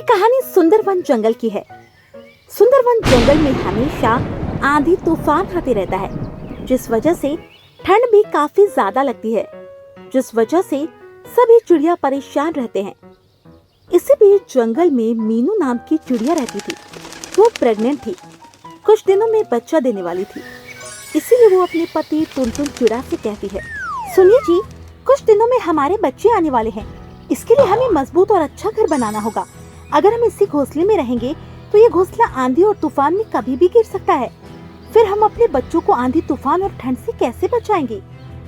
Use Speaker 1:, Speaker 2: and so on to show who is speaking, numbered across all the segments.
Speaker 1: कहानी सुंदरवन जंगल की है। सुंदरवन जंगल में हमेशा आंधी तूफान आते रहता है, जिस वजह से ठंड भी काफी ज्यादा लगती है, जिस वजह से सभी चिड़िया परेशान रहते हैं। इसी बीच जंगल में मीनू नाम की चिड़िया रहती थी। वो प्रेग्नेंट थी, कुछ दिनों में बच्चा देने वाली थी। इसीलिए वो अपने पति टुनटुन चिड़ा से कहती है, सुनिए जी, कुछ दिनों में हमारे बच्चे आने वाले हैं। इसके लिए हमें मजबूत और अच्छा घर बनाना होगा। अगर हम इसी घोंसले में रहेंगे तो ये घोंसला आंधी और तूफान में कभी भी गिर सकता है। फिर हम अपने बच्चों को आंधी तूफान और ठंड से कैसे बचाएंगे?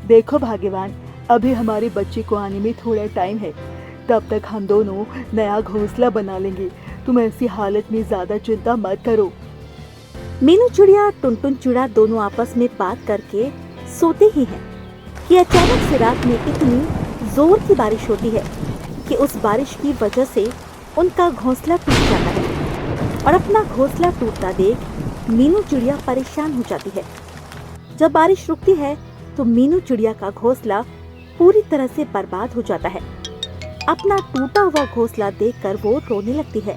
Speaker 2: देखो भाग्यवान, अभी हमारे बच्चे को आने में थोड़ा टाइम है। तब तक हम दोनों नया घोंसला बना लेंगे। तुम ऐसी हालत में ज्यादा चिंता मत करो।
Speaker 1: मीनू चिड़िया टुनटुन चिड़ा दोनों आपस में बात करके सोते ही हैं कि अचानक से रात में इतनी जोर की बारिश होती है कि उस बारिश की वजह से उनका घोंसला टूट जाता है। और अपना घोंसला टूटता देख मीनू चिड़िया परेशान हो जाती है। जब बारिश रुकती है तो मीनू चिड़िया का घोंसला पूरी तरह से बर्बाद हो जाता है। अपना टूटा हुआ घोंसला देखकर वो रोने लगती है।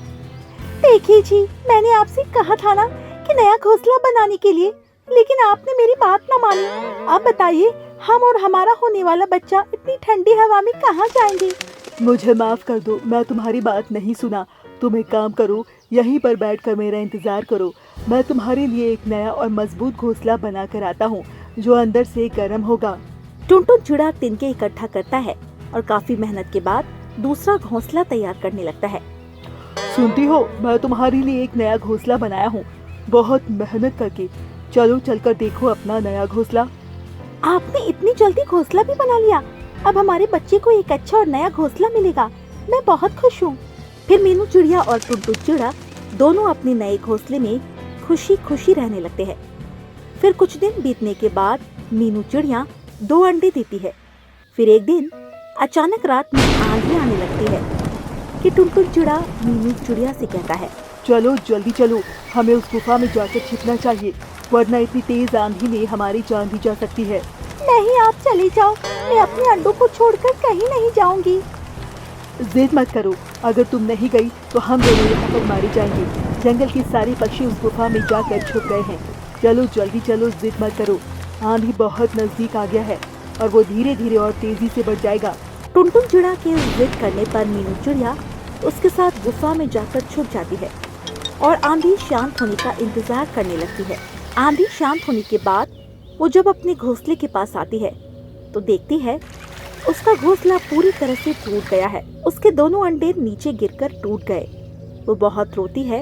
Speaker 1: देखिए जी, मैंने आपसे कहा था ना कि नया घोंसला बनाने के लिए, लेकिन आपने मेरी बात न मानी। आप बताइए, हम और हमारा होने वाला बच्चा इतनी ठंडी हवा में कहाँ जाएंगे?
Speaker 2: मुझे माफ कर दो, मैं तुम्हारी बात नहीं सुना। तुम एक काम करो, यहीं पर बैठकर मेरा इंतजार करो। मैं तुम्हारे लिए एक नया और मजबूत घोंसला बना कर आता हूँ, जो अंदर से गर्म होगा।
Speaker 1: टुनटुन चिड़ा तिनके इकट्ठा करता है और काफी मेहनत के बाद दूसरा घोंसला तैयार करने लगता है।
Speaker 2: सुनती हो, मैं तुम्हारे लिए एक नया घोंसला बनाया हूँ, बहुत मेहनत करके। चलो चलकर देखो अपना नया घोंसला।
Speaker 1: आपने इतनी जल्दी घोंसला भी बना लिया? अब हमारे बच्चे को एक अच्छा और नया घोंसला मिलेगा। मैं बहुत खुश हूँ। फिर मीनू चिड़िया और टुनटुन चिड़ा दोनों अपने नए घोंसले में खुशी खुशी रहने लगते हैं। फिर कुछ दिन बीतने के बाद मीनू चिड़िया 2 अंडे देती है। फिर एक दिन अचानक रात में आंधी आने लगती है कि टुनटुन चिड़ा मीनू चिड़िया से कहता है,
Speaker 2: चलो जल्दी चलो, हमें उस गुफा में जाकर छिपना चाहिए, वरना इतनी तेज आंधी में हमारी जान भी जा सकती है।
Speaker 1: नहीं, आप चले जाओ, मैं अपने अंडों को छोड़कर कहीं नहीं जाऊंगी।
Speaker 2: जिद मत करो, अगर तुम नहीं गई तो हम दोनों यहाँ पर मारे जाएंगे। जंगल के सारे पक्षी उस गुफा में जाकर छुप गए हैं। चलो जल्दी चलो, जिद मत करो। आंधी बहुत नजदीक आ गया है और वो धीरे धीरे और तेजी से बढ़ जाएगा।
Speaker 1: टुनटुन चिड़ा के जिद करने पर मीनू चिड़िया उसके साथ गुफा में जाकर छुप जाती है और आंधी शांत होने का इंतजार करने लगती है। आंधी शांत होने के बाद वो जब अपने घोंसले के पास आती है तो देखती है उसका घोंसला पूरी तरह से टूट गया है। उसके दोनों अंडे नीचे गिरकर टूट गए। वो बहुत रोती है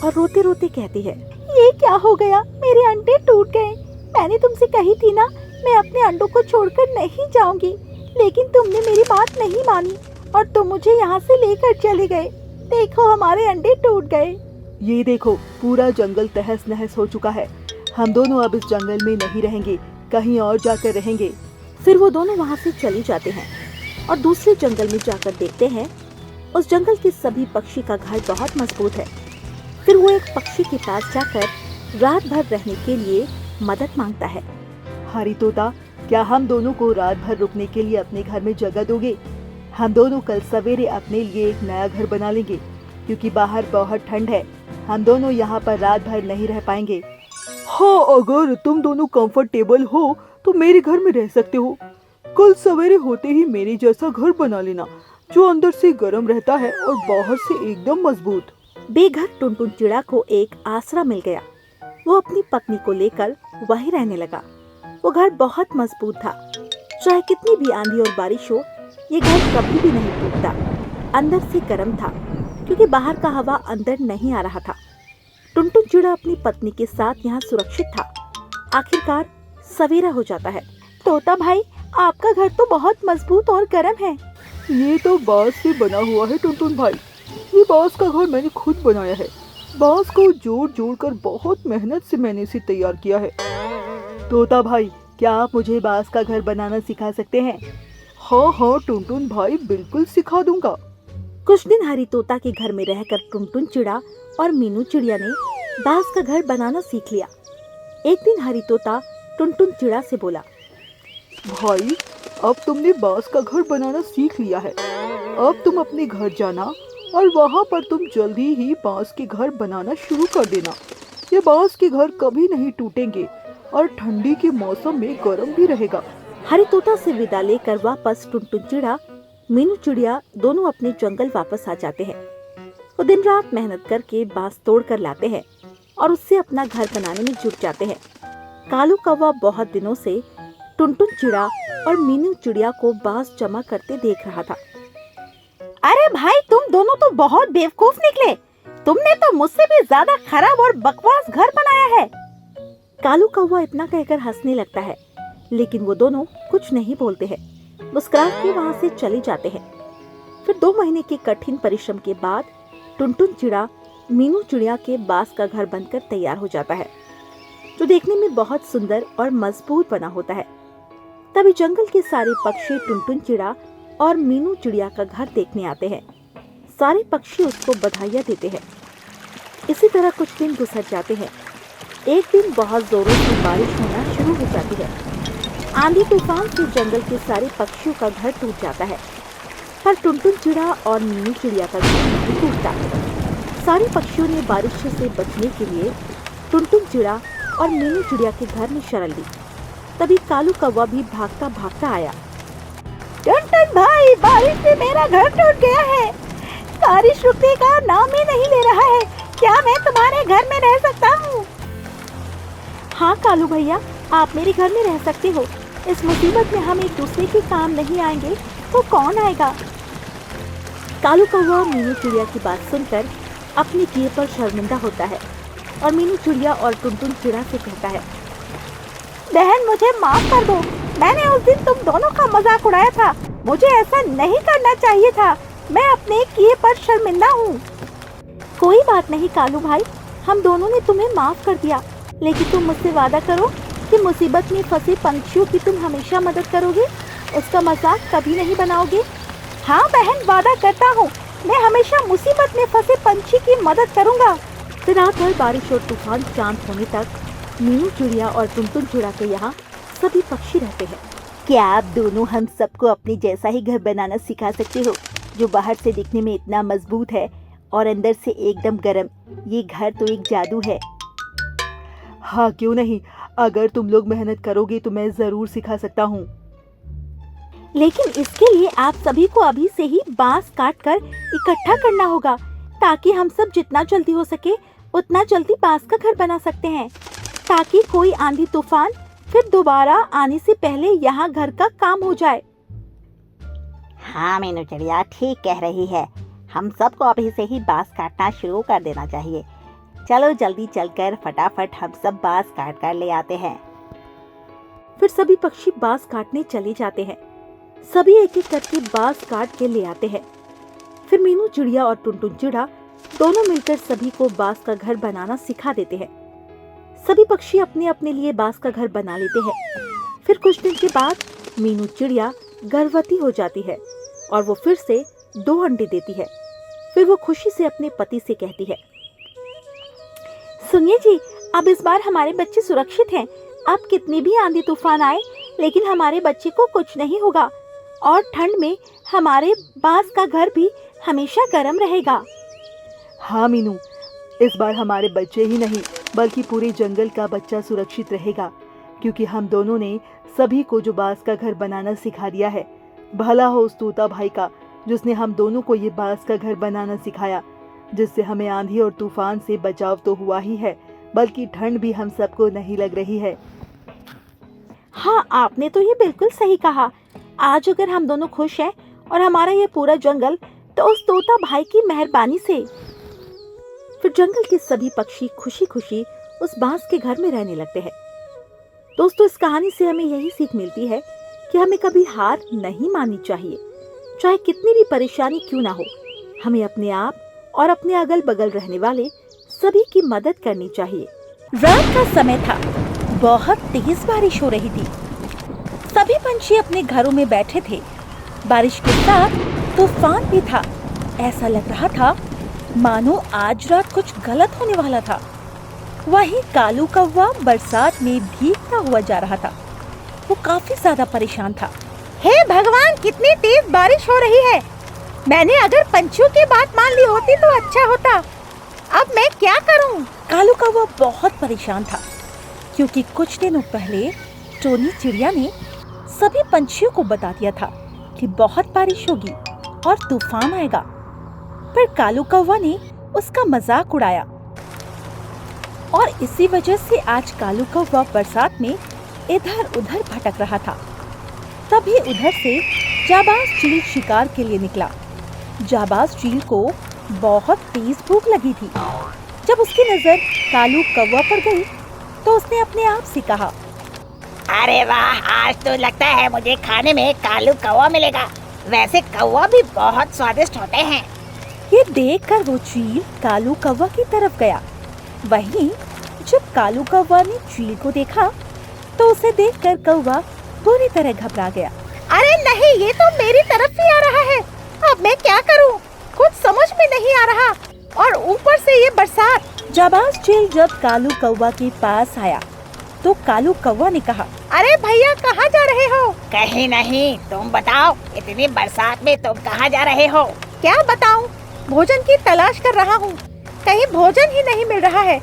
Speaker 1: और रोते रोते कहती है, ये क्या हो गया? मेरे अंडे टूट गए। मैंने तुमसे कही थी ना, मैं अपने अंडों को छोड़कर नहीं जाऊंगी, लेकिन तुमने मेरी बात नहीं मानी और तुम मुझे यहाँ से लेकर चले गए। देखो, हमारे अंडे टूट गए।
Speaker 2: ये देखो, पूरा जंगल तहस नहस हो चुका है। हम दोनों अब इस जंगल में नहीं रहेंगे, कहीं और जाकर रहेंगे।
Speaker 1: फिर वो दोनों वहाँ से चले जाते हैं और दूसरे जंगल में जाकर देखते हैं उस जंगल के सभी पक्षी का घर बहुत मजबूत है। फिर वो एक पक्षी के पास जाकर रात भर रहने के लिए मदद मांगता है।
Speaker 2: हरी तोता, क्या हम दोनों को रात भर रुकने के लिए अपने घर में जगह दोगे? हम दोनों कल सवेरे अपने लिए एक नया घर बना लेंगे, क्योंकि बाहर बहुत ठंड है। हम दोनों यहाँ पर रात भर नहीं रह पाएंगे। हाँ, अगर तुम दोनों कंफर्टेबल हो तो मेरे घर में रह सकते हो। कल सवेरे होते ही मेरे जैसा घर बना लेना, जो अंदर से गर्म रहता है और बाहर से एकदम मजबूत।
Speaker 1: बेघर टुनटुन चिड़ा को एक आसरा मिल गया। वो अपनी पत्नी को लेकर वहीं रहने लगा। वो घर बहुत मजबूत था। चाहे कितनी भी आंधी और बारिश हो, ये घर कभी भी नहीं टूटता। अंदर से गर्म था, क्योंकि बाहर का हवा अंदर नहीं आ रहा था। टुनटुन चिड़ा अपनी पत्नी के साथ यहाँ सुरक्षित था। आखिरकार सवेरा हो जाता है। तोता भाई, आपका घर तो बहुत मजबूत और गर्म है।
Speaker 2: ये तो बांस से बना हुआ है टुनटुन भाई। ये बांस का घर मैंने खुद बनाया है। बांस को जोड़ जोड़ कर बहुत मेहनत से मैंने इसे तैयार किया है। तोता भाई, क्या आप मुझे बांस का घर बनाना सिखा सकते हैं? हाँ हाँ टुनटुन भाई, बिल्कुल सिखा दूंगा।
Speaker 1: कुछ दिन हरी तोता के घर में रहकर टुनटुन चिड़ा और मीनू चिड़िया ने बांस का घर बनाना सीख लिया। एक दिन हरी तोता टुनटुन चिड़ा से बोला,
Speaker 2: भाई, अब तुमने बांस का घर बनाना सीख लिया है। अब तुम अपने घर जाना और वहाँ पर तुम जल्दी ही बांस के घर बनाना शुरू कर देना। ये बांस के घर कभी नहीं टूटेंगे और ठंडी के मौसम में गर्म भी रहेगा।
Speaker 1: हरी तोता से विदा लेकर वापस टुनटुन चिड़ा, मीनू चिड़िया दोनों अपने जंगल वापस आ जाते हैं। वो दिन रात मेहनत करके बांस तोड़ कर लाते हैं और उससे अपना घर बनाने में जुट जाते हैं। कालू कौवा बहुत दिनों से टुनटुन चिड़ा और मीनू चिड़िया को बांस जमा करते देख रहा था। अरे भाई, तुम दोनों तो बहुत बेवकूफ निकले। तुमने तो मुझसे भी ज्यादा खराब और बकवास घर बनाया है। कालू कौवा इतना कहकर हंसने लगता है, लेकिन वो दोनों कुछ नहीं बोलते हैं। मुस्कुरा के वहाँ से चले जाते हैं। फिर 2 महीने के कठिन परिश्रम के बाद टुनटुन चिड़ा मीनू चिड़िया के बांस का घर बनकर तैयार हो जाता है, जो देखने में बहुत सुंदर और मजबूत बना होता है। तभी जंगल के सारे पक्षी टुनटुन चिड़ा और मीनू चिड़िया का घर देखने आते हैं। सारे पक्षी उसको बधाइयाँ देते हैं। इसी तरह कुछ दिन गुजर जाते हैं। एक दिन बहुत जोरों से बारिश होना शुरू हो जाती है। आंधी तूफान से जंगल के सारे पक्षियों का घर टूट जाता है, पर टुनटुन चिड़ा और मीनू चिड़िया का घर नहीं टूटता। सारे पक्षियों ने बारिश से बचने के लिए टुनटुन चिड़ा और मीनू चिड़िया के घर में शरण ली। तभी कालू कौवा भी भागता भागता आया। टुनटुन भाई, बारिश से मेरा घर टूट गया है। बारिश रुकने का नाम ही नहीं ले रहा है। क्या मैं तुम्हारे घर में रह सकता हूँ? हाँ कालू भैया, आप मेरे घर में रह सकते हो। इस मुसीबत में हम एक दूसरे के काम नहीं आएंगे तो कौन आएगा? कालू कौवा मीनू चिड़िया की बात सुनकर अपने किए पर शर्मिंदा होता है और मीनू चिड़िया और टुनटुन चिड़ा से कहता है, बहन मुझे माफ कर दो। मैंने उस दिन तुम दोनों का मजाक उड़ाया था। मुझे ऐसा नहीं करना चाहिए था। मैं अपने किए पर शर्मिंदा हूँ। कोई बात नहीं कालू भाई, हम दोनों ने तुम्हें माफ कर दिया, लेकिन तुम मुझसे वादा करो कि मुसीबत में फंसे पंछियों की तुम हमेशा मदद करोगे, उसका मजाक कभी नहीं बनाओगे। हाँ बहन, वादा करता हूँ, मैं हमेशा मुसीबत में फंसे पंछी की मदद करूँगा। फिर रात भर बारिश और तूफान शांत होने तक मीनू चिड़िया और टुनटुन चिड़ा के यहाँ सभी पक्षी रहते हैं। क्या आप दोनों हम सबको अपने जैसा ही घर बनाना सिखा सकते हो, जो बाहर से दिखने में इतना मजबूत है और अंदर से एकदम गर्म? ये घर तो एक जादू है।
Speaker 2: हाँ क्यों नहीं, अगर तुम लोग मेहनत करोगे तो मैं जरूर सिखा सकता हूँ।
Speaker 1: लेकिन इसके लिए आप सभी को अभी से ही बांस काट कर इकट्ठा करना होगा, ताकि हम सब जितना जल्दी हो सके उतना जल्दी बांस का घर बना सकते हैं, ताकि कोई आंधी तूफान फिर दोबारा आने से पहले यहाँ घर का काम हो जाए।
Speaker 3: हाँ मीनू चिड़िया ठीक कह रही है। हम सबको अभी से ही बांस काटना शुरू कर देना चाहिए। चलो जल्दी चलकर फटाफट हम सब बांस काट कर ले आते हैं।
Speaker 1: फिर सभी पक्षी बांस काटने चले जाते हैं। सभी एक एक करके बांस काट के ले आते हैं। फिर मीनू चिड़िया और टुनटुन चिड़ा दोनों मिलकर सभी को बांस का घर बनाना सिखा देते हैं। सभी पक्षी अपने अपने लिए बांस का घर बना लेते हैं। फिर कुछ दिन के बाद मीनू चिड़िया गर्भवती हो जाती है और वो फिर से 2 अंडे देती है। फिर वो खुशी से अपने पति से कहती है, सुनिए जी, अब इस बार हमारे बच्चे सुरक्षित हैं। अब कितनी भी आंधी तूफान आए, लेकिन हमारे बच्चे को कुछ नहीं होगा और ठंड में हमारे बांस का घर भी हमेशा गर्म रहेगा।
Speaker 2: हाँ मीनू, इस बार हमारे बच्चे ही नहीं बल्कि पूरे जंगल का बच्चा सुरक्षित रहेगा, क्योंकि हम दोनों ने सभी को जो बांस का घर बनाना सिखा दिया है। भला हो उस तोता भाई का जिसने हम दोनों को ये बांस का घर बनाना सिखाया, जिससे हमें आंधी और तूफान से बचाव तो हुआ ही है, बल्कि ठंड भी हम सबको नहीं लग रही है।
Speaker 1: हाँ, आपने तो ये बिल्कुल सही कहा। आज अगर हम दोनों खुश हैं और हमारा ये पूरा जंगल तो उस तोता भाई की मेहरबानी से। फिर जंगल के सभी पक्षी खुशी खुशी उस बांस के घर में रहने लगते हैं। दोस्तों, इस कहानी से हमें यही सीख मिलती है कि हमें कभी हार नहीं माननी चाहिए। चाहे कितनी भी परेशानी क्यों ना हो, हमें अपने आप और अपने अगल बगल रहने वाले सभी की मदद करनी चाहिए। रात का समय था, बहुत तेज बारिश हो रही थी। सभी पंछी अपने घरों में बैठे थे। बारिश के साथ तूफान भी था। ऐसा लग रहा था मानो आज रात कुछ गलत होने वाला था। वहीं कालू कौवा बरसात में भीगता हुआ जा रहा था। वो काफी ज्यादा परेशान था। हे भगवान, कितनी तेज बारिश हो रही है। मैंने अगर पंछियों की बात मान ली होती तो अच्छा होता। अब मैं क्या करूं? कालू कौवा बहुत परेशान था क्योंकि कुछ दिनों पहले टोनी चिड़िया ने सभी पंछियों को बता दिया था कि बहुत बारिश होगी और तूफान आएगा। पर कालू कौवा ने उसका मजाक उड़ाया और इसी वजह से आज कालू कौवा बरसात में इधर उधर भटक रहा था। तभी उधर से जाबाज चील शिकार के लिए निकला। जाबाज चील को बहुत तेज भूख लगी थी। जब उसकी नजर कालू कौवा पर गई तो उसने अपने आप से कहा,
Speaker 3: अरे वाह, आज तो लगता है मुझे खाने में कालू कौवा मिलेगा। वैसे कौवा भी बहुत स्वादिष्ट होते हैं।
Speaker 1: ये देखकर वो चील कालू कौवा की तरफ गया। वहीं जब कालू कौवा ने चील को देखा तो उसे देखकर कौवा पूरी तरह घबरा गया। अरे नहीं, ये तो मेरी तरफ ही आ रहा है। अब मैं क्या करूं? कुछ समझ में नहीं आ रहा और ऊपर से ये बरसात। जाबाज चील जब कालू कौवा के पास आया तो कालू कौवा ने कहा, अरे भैया कहाँ जा रहे हो?
Speaker 3: कहीं नहीं, तुम बताओ, इतनी बरसात में तुम कहाँ जा रहे हो?
Speaker 1: क्या बताऊं? भोजन की तलाश कर रहा हूँ। कहीं भोजन ही नहीं मिल रहा है।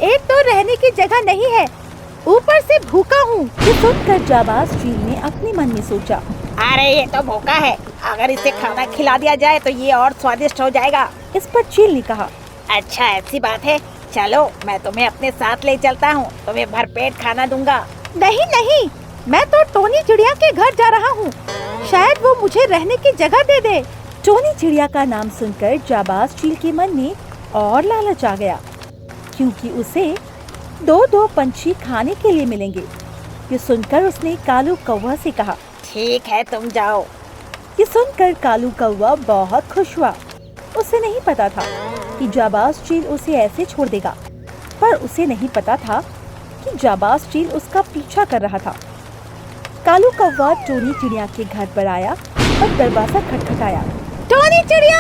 Speaker 1: एक तो रहने की जगह नहीं है, ऊपर से भूखा हूँ। ये सुनकर जाबाज चील ने अपने मन में सोचा,
Speaker 3: अरे ये तो भूखा है, अगर इसे खाना खिला दिया जाए तो ये और स्वादिष्ट हो जाएगा।
Speaker 1: इस पर चील ने कहा,
Speaker 3: अच्छा ऐसी बात है, चलो मैं तुम्हें अपने साथ ले चलता हूँ, तुम्हें भरपेट खाना दूंगा।
Speaker 1: नहीं नहीं, मैं तो टोनी चिड़िया के घर जा रहा हूँ। शायद वो मुझे रहने की जगह दे दे। टोनी चिड़िया का नाम सुनकर जाबाज चील के मन में और लालच आ गया क्योंकि उसे दो दो पंछी खाने के लिए मिलेंगे। ये सुनकर उसने कालू कौवा से कहा,
Speaker 3: ठीक है तुम जाओ।
Speaker 1: ये सुनकर कालू कौवा बहुत खुश हुआ। उसे नहीं पता था कि जाबाज चील उसे ऐसे छोड़ देगा, पर उसे नहीं पता था कि जाबाज चील उसका पीछा कर रहा था। कालू कौवा टोनी चिड़िया के घर पर आया और दरवाजा खटखटाया। टोनी चिड़िया,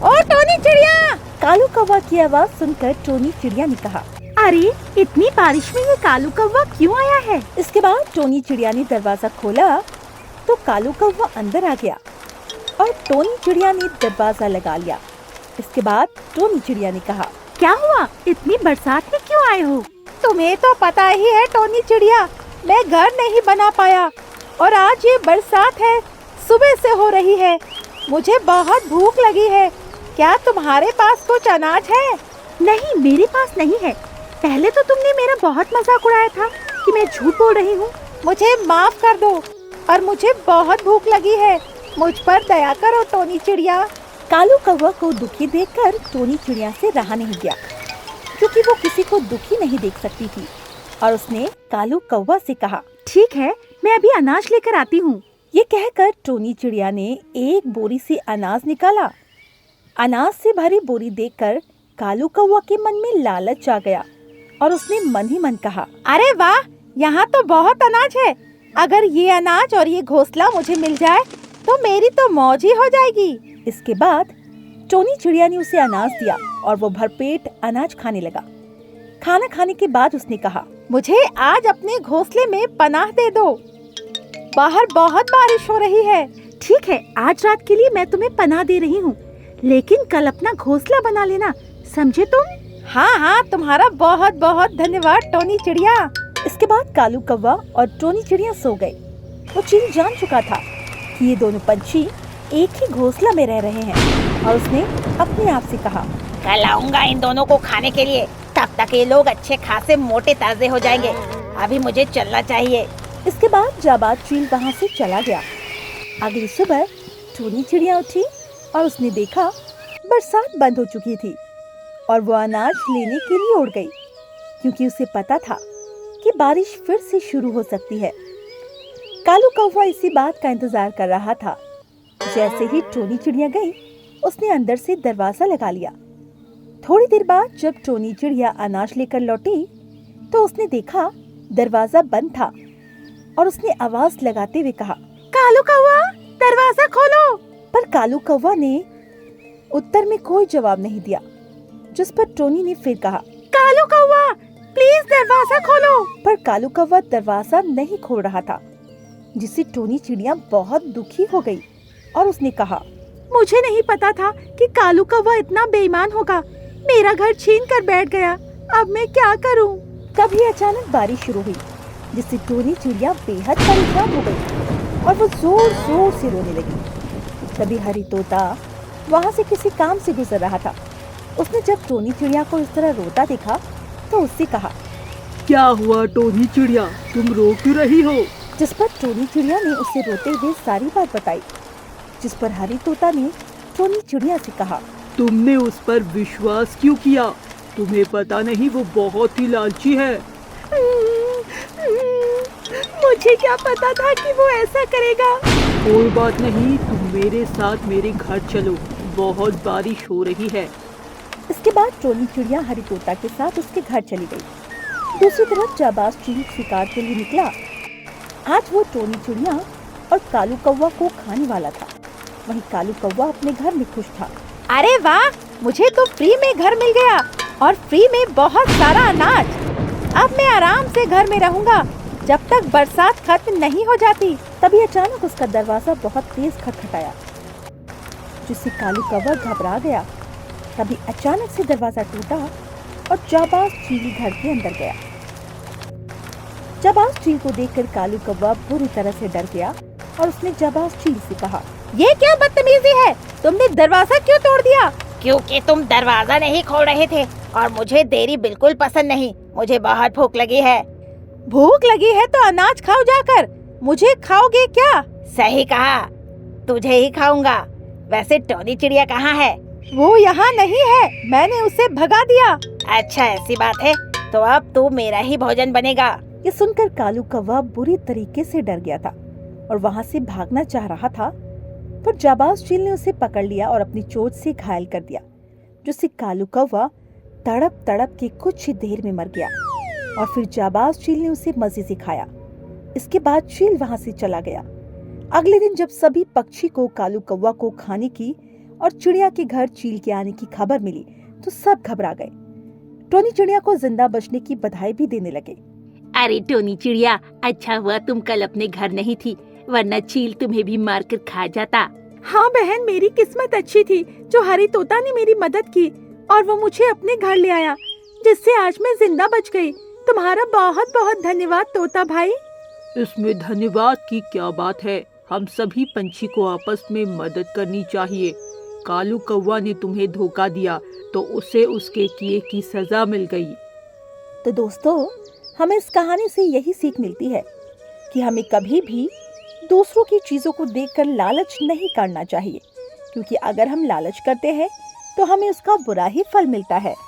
Speaker 1: ओ टोनी चिड़िया! कालू कौवा की आवाज सुनकर टोनी चिड़िया ने कहा, अरे इतनी बारिश में ये कालू कौवा क्यों आया है? इसके बाद टोनी चिड़िया ने दरवाजा खोला तो कालू कौवा अंदर आ गया और टोनी चिड़िया ने दरवाजा लगा लिया। इसके बाद टोनी चिड़िया ने कहा, क्या हुआ? इतनी बरसात में क्यों आए हो? तुम्हें तो पता ही है टोनी चिड़िया, मैं घर नहीं बना पाया और आज ये बरसात है, सुबह से हो रही है। मुझे बहुत भूख लगी है। क्या तुम्हारे पास कुछ अनाज है? नहीं, मेरे पास नहीं है। पहले तो तुमने मेरा बहुत मजाक उड़ाया था कि मैं झूठ बोल रही हूँ। मुझे माफ कर दो और मुझे बहुत भूख लगी है। मुझ पर दया करो टोनी चिड़िया। कालू कौवा को दुखी देखकर टोनी चिड़िया से रहा नहीं गया क्योंकि वो किसी को दुखी नहीं देख सकती थी और उसने कालू कौवा से कहा, ठीक है, मैं अभी अनाज लेकर आती हूँ। ये कहकर टोनी चिड़िया ने एक बोरी से अनाज निकाला। अनाज से भरी बोरी देखकर कालू कौवा के मन में लालच आ गया और उसने मन ही मन कहा, अरे वाह, यहाँ तो बहुत अनाज है। अगर ये अनाज और ये घोंसला मुझे मिल जाए तो मेरी तो मौज ही हो जाएगी। इसके बाद टोनी चिड़िया ने उसे अनाज दिया और वो भरपेट अनाज खाने लगा। खाना खाने के बाद उसने कहा, मुझे आज अपने घोंसले में पनाह दे दो। बाहर बहुत बारिश हो रही है। ठीक है, आज रात के लिए मैं तुम्हें पनाह दे रही हूँ, लेकिन कल अपना घोंसला बना लेना, समझे तुम? हाँ हाँ, तुम्हारा बहुत बहुत धन्यवाद टोनी चिड़िया। इसके बाद कालू कौवा और टोनी चिड़िया सो गए। वो चील जान चुका था कि ये दोनों पंछी एक ही घोंसला में रह रहे हैं और उसने अपने आप से कहा,
Speaker 3: कल आऊंगा इन दोनों को खाने के लिए, तब तक ये लोग अच्छे खासे मोटे ताजे हो जाएंगे। अभी मुझे चलना चाहिए।
Speaker 1: इसके बाद जाबाज चील वहाँ से चला गया। अगली सुबह टोनी चिड़िया उठी और उसने देखा बरसात बंद हो चुकी थी और वो अनाज लेने के लिए उड़ गई क्योंकि उसे पता था कि बारिश फिर से शुरू हो सकती है। कालू कौवा इसी बात का इंतजार कर रहा था। जैसे ही टोनी चिड़िया गई, उसने अंदर से दरवाजा लगा लिया। थोड़ी देर बाद जब टोनी चिड़िया अनाज लेकर लौटी तो उसने देखा दरवाजा बंद था और उसने आवाज लगाते हुए कहा, कालू कौवा, दरवाजा खोलो। पर कालू कौवा ने उत्तर में कोई जवाब नहीं दिया, जिस पर टोनी ने फिर कहा, कालू कौवा, प्लीज दरवाजा खोलो। पर कालू कौवा दरवाजा नहीं खोल रहा था, जिससे टोनी चिड़िया बहुत दुखी हो गई और उसने कहा, मुझे नहीं पता था कि कालू कौवा इतना बेईमान होगा। मेरा घर छीन कर बैठ गया। अब मैं क्या करूं? तभी अचानक बारिश शुरू हुई, जिससे टोनी चिड़िया बेहद परेशान हो गई और वो जोर जोर से रोने लगी। तभी हरी तोता वहाँ से किसी काम से गुजर रहा था। उसने जब टोनी चिड़िया को इस तरह रोता देखा तो उससे कहा,
Speaker 2: क्या हुआ टोनी चिड़िया, तुम रो क्यों रही हो?
Speaker 1: जिस पर टोनी चिड़िया ने उसे रोते हुए सारी बात बताई। जिस पर हरी तोता ने टोनी चिड़िया से कहा,
Speaker 2: तुमने उस पर विश्वास क्यों किया? तुम्हें पता नहीं वो बहुत ही लालची है।
Speaker 1: मुझे क्या पता था कि वो ऐसा करेगा।
Speaker 2: कोई बात नहीं, तुम मेरे साथ मेरे घर चलो, बहुत बारिश हो रही है।
Speaker 1: इसके बाद टोनी चिड़िया हरी तोता के साथ उसके घर चली गई। दूसरी तरफ जाबाज चील शिकार के लिए निकला। आज वो टोनी चिड़िया और कालू कौवा को खाने वाला था। वहीं कालू कौवा अपने घर में खुश था। अरे वाह, मुझे तो फ्री में घर मिल गया और फ्री में बहुत सारा अनाज। अब मैं आराम से घर में रहूंगा जब तक बरसात खत्म नहीं हो जाती। तभी अचानक उसका दरवाजा बहुत तेज खटखटाया, जिससे कालू कौवा घबरा गया। तभी अचानक से दरवाजा टूटा और जाबाज चील घर के अंदर गया। जाबाज चील को देखकर कालू कौवा बुरी तरह से डर गया और उसने जाबाज चील से कहा, ये क्या बदतमीजी है, तुमने दरवाजा क्यों तोड़ दिया?
Speaker 3: क्योंकि तुम दरवाजा नहीं खोल रहे थे और मुझे देरी बिल्कुल पसंद नहीं। मुझे बहुत भूख लगी है।
Speaker 1: भूख लगी है तो अनाज खाओ जाकर, मुझे खाओगे क्या?
Speaker 3: सही कहा, तुझे ही खाऊंगा। वैसे टोनी चिड़िया कहाँ है?
Speaker 1: वो यहाँ नहीं है, मैंने उसे भगा दिया।
Speaker 3: अच्छा ऐसी बात है, तो अब तू मेरा ही भोजन बनेगा।
Speaker 1: ये सुनकर कालू कौवा बुरी तरीके से डर गया था और वहाँ से भागना चाह रहा था, पर जाबाज चील ने उसे पकड़ लिया और अपनी चोट से घायल कर दिया, जिससे कालू कौवा तड़प तड़प के कुछ ही देर में मर गया। और फिर जाबाज चील ने उसे मजे से खाया। इसके बाद चील वहाँ से चला गया। अगले दिन जब सभी पक्षी को कालू कौवा को खाने की और चिड़िया के घर चील के आने की खबर मिली तो सब घबरा गए। टोनी चिड़िया को जिंदा बचने की बधाई भी देने लगे।
Speaker 4: अरे टोनी चिड़िया, अच्छा हुआ तुम कल अपने घर नहीं थी, वरना चील तुम्हें भी मारकर खा जाता।
Speaker 1: हाँ बहन, मेरी किस्मत अच्छी थी जो हरी तोता ने मेरी मदद की और वो मुझे अपने घर ले आया, जिससे आज मैं जिंदा बच गई। तुम्हारा बहुत बहुत धन्यवाद तोता भाई।
Speaker 2: इसमें धन्यवाद की क्या बात है, हम सभी पंछी को आपस में मदद करनी चाहिए। कालू कौवा ने तुम्हें धोखा दिया तो उसे उसके किए की सजा मिल गई।
Speaker 1: तो दोस्तों, हमें इस कहानी से यही सीख मिलती है कि हमें कभी भी दूसरों की चीजों को देखकर लालच नहीं करना चाहिए, क्योंकि अगर हम लालच करते हैं तो हमें उसका बुरा ही फल मिलता है।